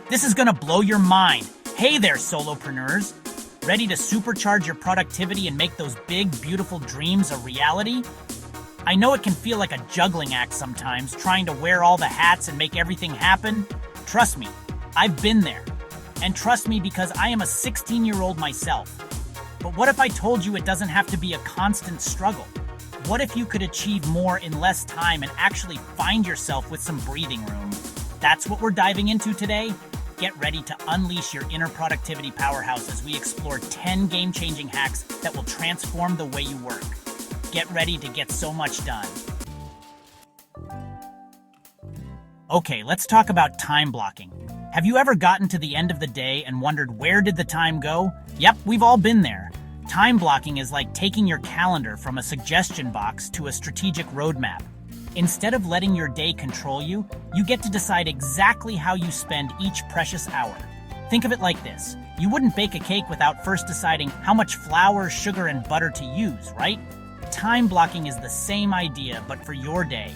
This is gonna blow your mind. Hey there, solopreneurs. Ready to supercharge your productivity and make those big, beautiful dreams a reality? I know it can feel like a juggling act sometimes, trying to wear all the hats and make everything happen. Trust me, I've been there. And trust me because I am a 16-year-old myself. But what if I told you it doesn't have to be a constant struggle? What if you could achieve more in less time and actually find yourself with some breathing room? That's what we're diving into today. Get ready to unleash your inner productivity powerhouse as we explore 10 game-changing hacks that will transform the way you work. Get ready to get so much done. Okay, let's talk about time blocking. Have you ever gotten to the end of the day and wondered where did the time go? Yep, we've all been there. Time blocking is like taking your calendar from a suggestion box to a strategic roadmap. Instead of letting your day control you, you get to decide exactly how you spend each precious hour. Think of it like this. You wouldn't bake a cake without first deciding how much flour, sugar, and butter to use, right? Time blocking is the same idea, but for your day.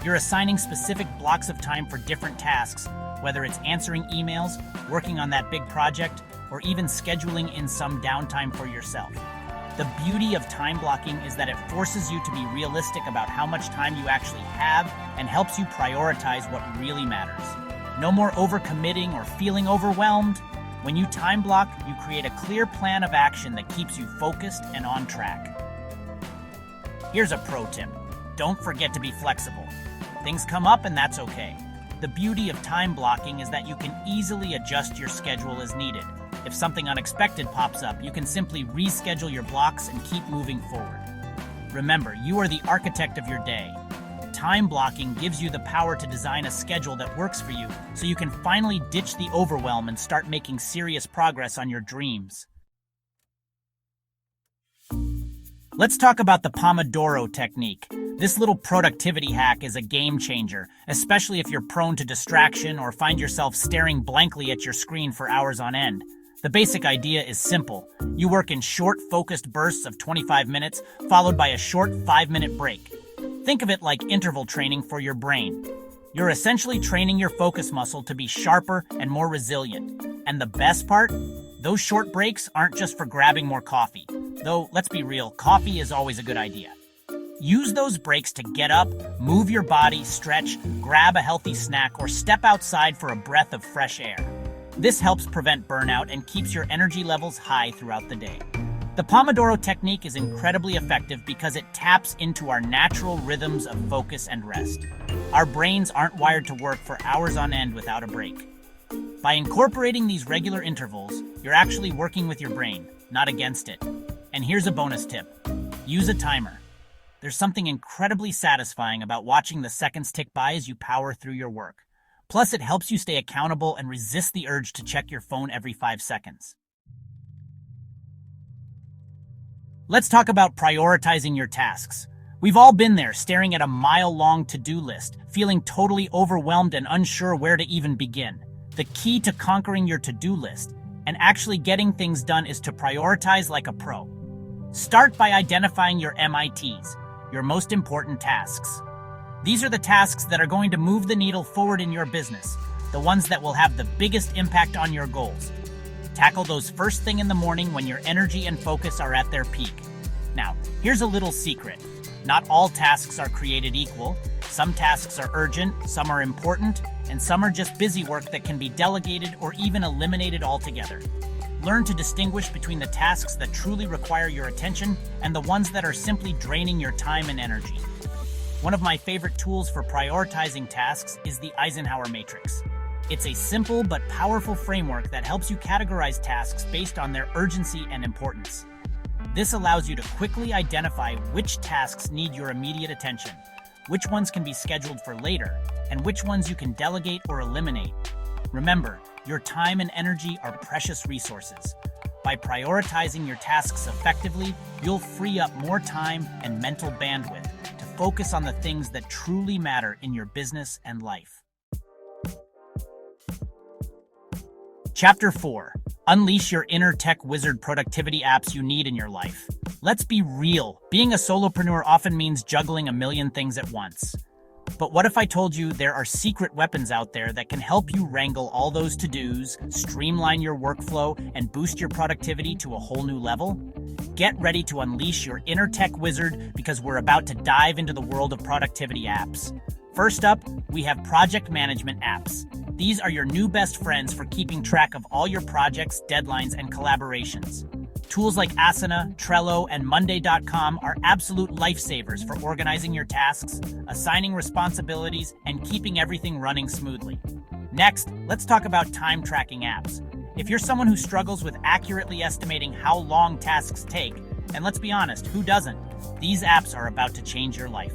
You're assigning specific blocks of time for different tasks, whether it's answering emails, working on that big project, or even scheduling in some downtime for yourself. The beauty of time blocking is that it forces you to be realistic about how much time you actually have and helps you prioritize what really matters. No more overcommitting or feeling overwhelmed. When you time block, you create a clear plan of action that keeps you focused and on track. Here's a pro tip. Don't forget to be flexible. Things come up and that's okay. The beauty of time blocking is that you can easily adjust your schedule as needed. If something unexpected pops up, you can simply reschedule your blocks and keep moving forward. Remember, you are the architect of your day. Time blocking gives you the power to design a schedule that works for you, so you can finally ditch the overwhelm and start making serious progress on your dreams. Let's talk about the Pomodoro technique. This little productivity hack is a game changer, especially if you're prone to distraction or find yourself staring blankly at your screen for hours on end. The basic idea is simple. You work in short, focused bursts of 25 minutes, followed by a short 5-minute break. Think of it like interval training for your brain. You're essentially training your focus muscle to be sharper and more resilient. And the best part? Those short breaks aren't just for grabbing more coffee. Though, let's be real, coffee is always a good idea. Use those breaks to get up, move your body, stretch, grab a healthy snack, or step outside for a breath of fresh air. This helps prevent burnout and keeps your energy levels high throughout the day. The Pomodoro technique is incredibly effective because it taps into our natural rhythms of focus and rest. Our brains aren't wired to work for hours on end without a break. By incorporating these regular intervals, you're actually working with your brain, not against it. And here's a bonus tip. Use a timer. There's something incredibly satisfying about watching the seconds tick by as you power through your work. Plus, it helps you stay accountable and resist the urge to check your phone every 5 seconds. Let's talk about prioritizing your tasks. We've all been there, staring at a mile-long to-do list, feeling totally overwhelmed and unsure where to even begin. The key to conquering your to-do list and actually getting things done is to prioritize like a pro. Start by identifying your MITs, your most important tasks. These are the tasks that are going to move the needle forward in your business, the ones that will have the biggest impact on your goals. Tackle those first thing in the morning when your energy and focus are at their peak. Now, here's a little secret. Not all tasks are created equal. Some tasks are urgent, some are important, and some are just busy work that can be delegated or even eliminated altogether. Learn to distinguish between the tasks that truly require your attention and the ones that are simply draining your time and energy. One of my favorite tools for prioritizing tasks is the Eisenhower Matrix. It's a simple but powerful framework that helps you categorize tasks based on their urgency and importance. This allows you to quickly identify which tasks need your immediate attention, which ones can be scheduled for later, and which ones you can delegate or eliminate. Remember, your time and energy are precious resources. By prioritizing your tasks effectively, you'll free up more time and mental bandwidth to focus on the things that truly matter in your business and life. Chapter 4. Unleash your inner tech wizard productivity apps you need in your life. Let's be real. Being a solopreneur often means juggling a million things at once. But what if I told you there are secret weapons out there that can help you wrangle all those to-dos, streamline your workflow, and boost your productivity to a whole new level? Get ready to unleash your inner tech wizard because we're about to dive into the world of productivity apps. First up, we have project management apps. These are your new best friends for keeping track of all your projects, deadlines, and collaborations. Tools like Asana, Trello, and Monday.com are absolute lifesavers for organizing your tasks, assigning responsibilities, and keeping everything running smoothly. Next, let's talk about time tracking apps. If you're someone who struggles with accurately estimating how long tasks take, and let's be honest, who doesn't? These apps are about to change your life.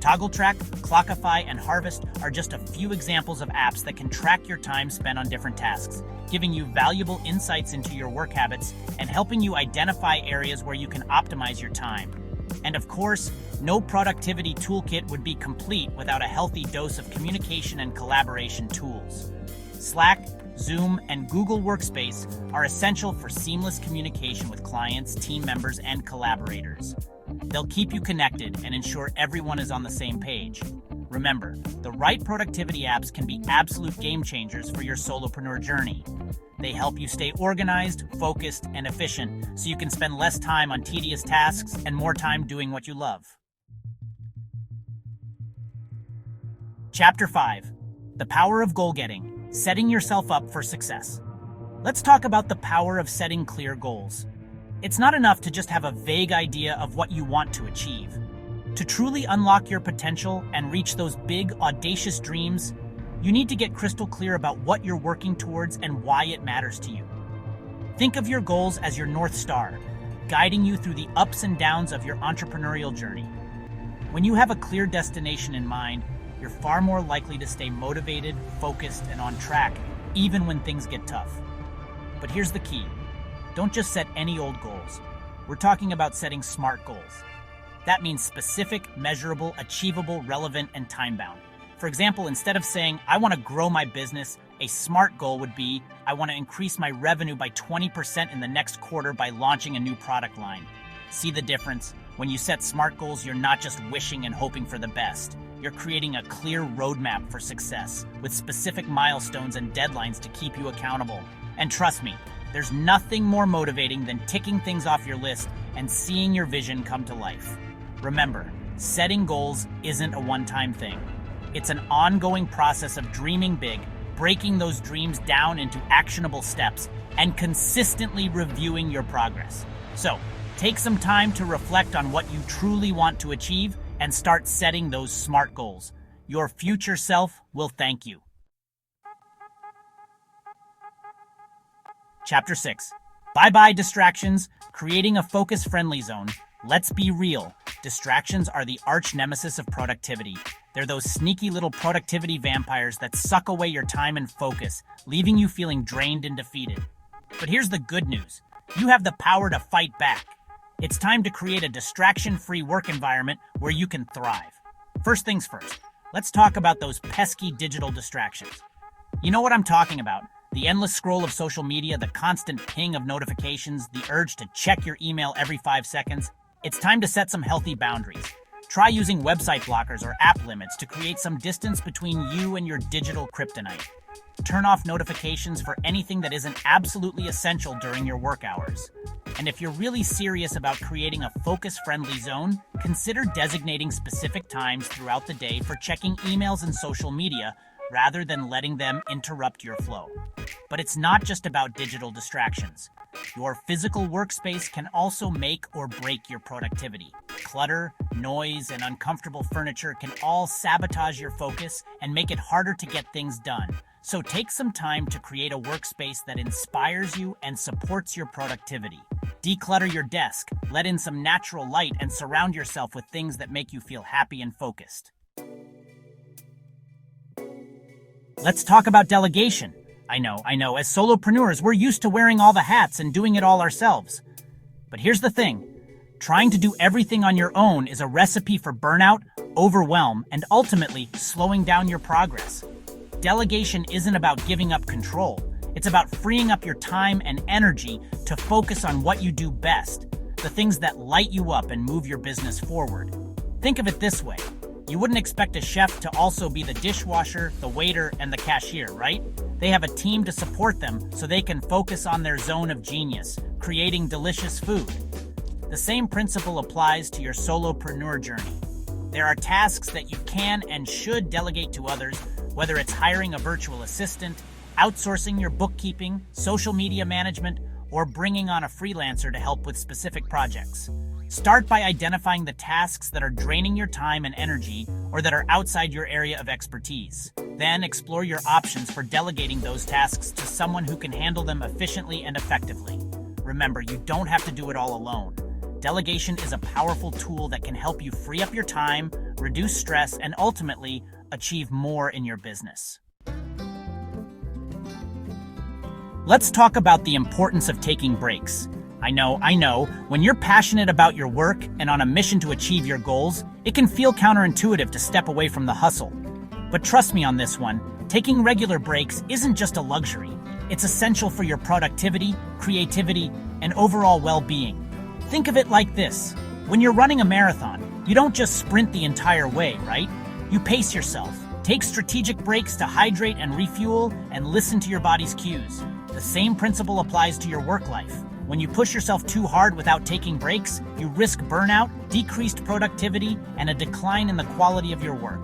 ToggleTrack, Clockify, and Harvest are just a few examples of apps that can track your time spent on different tasks, giving you valuable insights into your work habits and helping you identify areas where you can optimize your time. And of course, no productivity toolkit would be complete without a healthy dose of communication and collaboration tools. Slack, Zoom, and Google Workspace are essential for seamless communication with clients, team members, and collaborators. They'll keep you connected and ensure everyone is on the same page. Remember, the right productivity apps can be absolute game changers for your solopreneur journey. They help you stay organized, focused, and efficient so you can spend less time on tedious tasks and more time doing what you love. Chapter 5. The Power of Goal Getting, Setting Yourself Up for Success. Let's talk about the power of setting clear goals. It's not enough to just have a vague idea of what you want to achieve. To truly unlock your potential and reach those big, audacious dreams, you need to get crystal clear about what you're working towards and why it matters to you. Think of your goals as your North Star, guiding you through the ups and downs of your entrepreneurial journey. When you have a clear destination in mind, you're far more likely to stay motivated, focused, and on track, even when things get tough. But here's the key. Don't just set any old goals. We're talking about setting SMART goals. That means specific, measurable, achievable, relevant, and time-bound. For example, instead of saying, I want to grow my business, a SMART goal would be, I want to increase my revenue by 20% in the next quarter by launching a new product line. See the difference? When you set SMART goals, you're not just wishing and hoping for the best. You're creating a clear roadmap for success, with specific milestones and deadlines to keep you accountable. And trust me, there's nothing more motivating than ticking things off your list and seeing your vision come to life. Remember, setting goals isn't a one-time thing. It's an ongoing process of dreaming big, breaking those dreams down into actionable steps, and consistently reviewing your progress. So, take some time to reflect on what you truly want to achieve and start setting those SMART goals. Your future self will thank you. Chapter 6. Bye-bye distractions, creating a focus-friendly zone. Let's be real. Distractions are the arch nemesis of productivity. They're those sneaky little productivity vampires that suck away your time and focus, leaving you feeling drained and defeated. But here's the good news. You have the power to fight back. It's time to create a distraction-free work environment where you can thrive. First things first, let's talk about those pesky digital distractions. You know what I'm talking about. The endless scroll of social media, the constant ping of notifications, the urge to check your email every 5 seconds. It's time to set some healthy boundaries. Try using website blockers or app limits to create some distance between you and your digital kryptonite. Turn off notifications for anything that isn't absolutely essential during your work hours. And if you're really serious about creating a focus-friendly zone, consider designating specific times throughout the day for checking emails and social media rather than letting them interrupt your flow. But it's not just about digital distractions. Your physical workspace can also make or break your productivity. Clutter, noise, and uncomfortable furniture can all sabotage your focus and make it harder to get things done. So take some time to create a workspace that inspires you and supports your productivity. Declutter your desk, let in some natural light, and surround yourself with things that make you feel happy and focused. Let's talk about delegation. I know, as solopreneurs, we're used to wearing all the hats and doing it all ourselves. But here's the thing. Trying to do everything on your own is a recipe for burnout, overwhelm, and ultimately slowing down your progress. Delegation isn't about giving up control. It's about freeing up your time and energy to focus on what you do best, the things that light you up and move your business forward. Think of it this way. You wouldn't expect a chef to also be the dishwasher, the waiter, and the cashier, right? They have a team to support them so they can focus on their zone of genius, creating delicious food. The same principle applies to your solopreneur journey. There are tasks that you can and should delegate to others, whether it's hiring a virtual assistant, outsourcing your bookkeeping, social media management, or bringing on a freelancer to help with specific projects. Start by identifying the tasks that are draining your time and energy or that are outside your area of expertise. Then explore your options for delegating those tasks to someone who can handle them efficiently and effectively. Remember, you don't have to do it all alone. Delegation is a powerful tool that can help you free up your time, reduce stress, and ultimately achieve more in your business. Let's talk about the importance of taking breaks. I know, when you're passionate about your work and on a mission to achieve your goals, it can feel counterintuitive to step away from the hustle. But trust me on this one, taking regular breaks isn't just a luxury. It's essential for your productivity, creativity, and overall well-being. Think of it like this. When you're running a marathon, you don't just sprint the entire way, right? You pace yourself, take strategic breaks to hydrate and refuel, and listen to your body's cues. The same principle applies to your work life. When you push yourself too hard without taking breaks, you risk burnout, decreased productivity, and a decline in the quality of your work.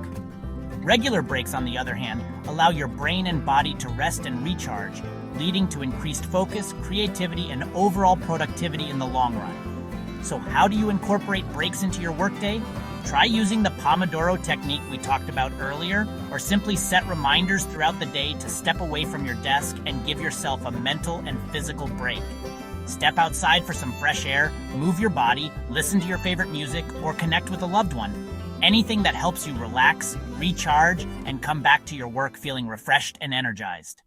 Regular breaks, on the other hand, allow your brain and body to rest and recharge, leading to increased focus, creativity, and overall productivity in the long run. So how do you incorporate breaks into your workday? Try using the Pomodoro technique we talked about earlier, or simply set reminders throughout the day to step away from your desk and give yourself a mental and physical break. Step outside for some fresh air, move your body, listen to your favorite music, or connect with a loved one. Anything that helps you relax, recharge, and come back to your work feeling refreshed and energized.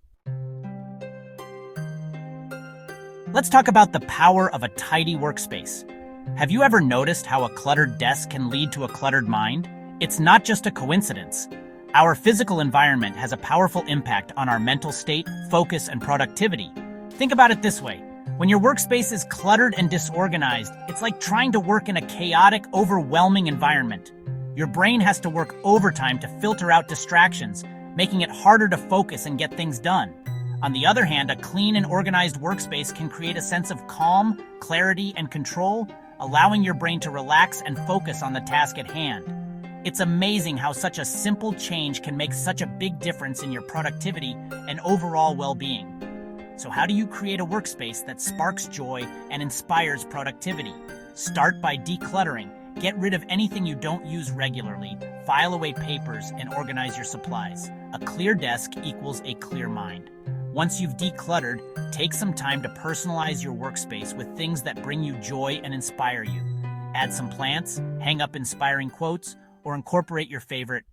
Let's talk about the power of a tidy workspace. Have you ever noticed how a cluttered desk can lead to a cluttered mind? It's not just a coincidence. Our physical environment has a powerful impact on our mental state, focus, and productivity. Think about it this way. When your workspace is cluttered and disorganized, it's like trying to work in a chaotic, overwhelming environment. Your brain has to work overtime to filter out distractions, making it harder to focus and get things done. On the other hand, a clean and organized workspace can create a sense of calm, clarity, and control, allowing your brain to relax and focus on the task at hand. It's amazing how such a simple change can make such a big difference in your productivity and overall well-being. So how do you create a workspace that sparks joy and inspires productivity? Start by decluttering. Get rid of anything you don't use regularly, file away papers, and organize your supplies. A clear desk equals a clear mind. Once you've decluttered, take some time to personalize your workspace with things that bring you joy and inspire you. Add some plants, hang up inspiring quotes, or incorporate your favorite.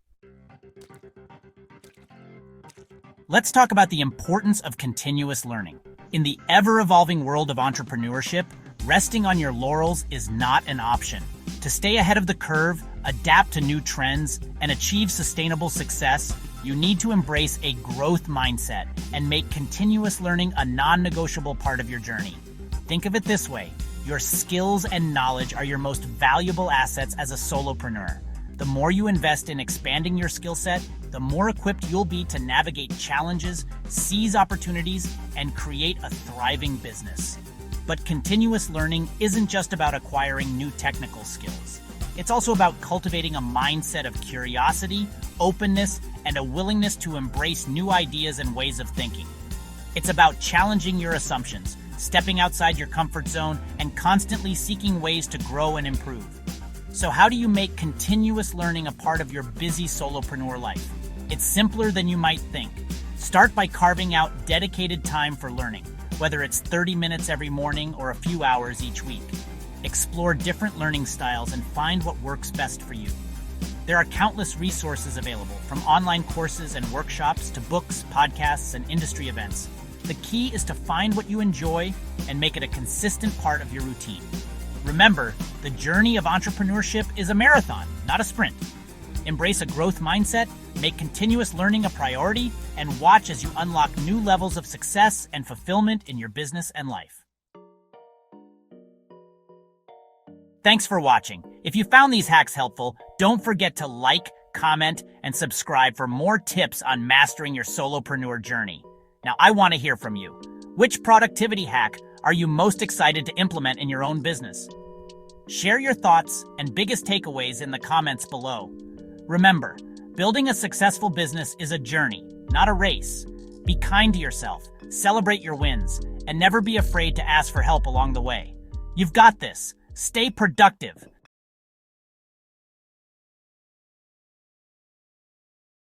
Let's talk about the importance of continuous learning. In the ever-evolving world of entrepreneurship, resting on your laurels is not an option. To stay ahead of the curve, adapt to new trends, and achieve sustainable success, you need to embrace a growth mindset and make continuous learning a non-negotiable part of your journey. Think of it this way: your skills and knowledge are your most valuable assets as a solopreneur. The more you invest in expanding your skill set, the more equipped you'll be to navigate challenges, seize opportunities, and create a thriving business. But continuous learning isn't just about acquiring new technical skills. It's also about cultivating a mindset of curiosity, openness, and a willingness to embrace new ideas and ways of thinking. It's about challenging your assumptions, stepping outside your comfort zone, and constantly seeking ways to grow and improve. So how do you make continuous learning a part of your busy solopreneur life? It's simpler than you might think. Start by carving out dedicated time for learning, whether it's 30 minutes every morning or a few hours each week. Explore different learning styles and find what works best for you. There are countless resources available, from online courses and workshops to books, podcasts, and industry events. The key is to find what you enjoy and make it a consistent part of your routine. Remember, the journey of entrepreneurship is a marathon, not a sprint. Embrace a growth mindset, make continuous learning a priority, and watch as you unlock new levels of success and fulfillment in your business and life. Thanks for watching. If you found these hacks helpful, don't forget to like, comment, and subscribe for more tips on mastering your solopreneur journey. Now, I want to hear from you. Which productivity hack are you most excited to implement in your own business? Share your thoughts and biggest takeaways in the comments below. Remember, building a successful business is a journey, not a race. Be kind to yourself, celebrate your wins, and never be afraid to ask for help along the way. You've got this. Stay productive,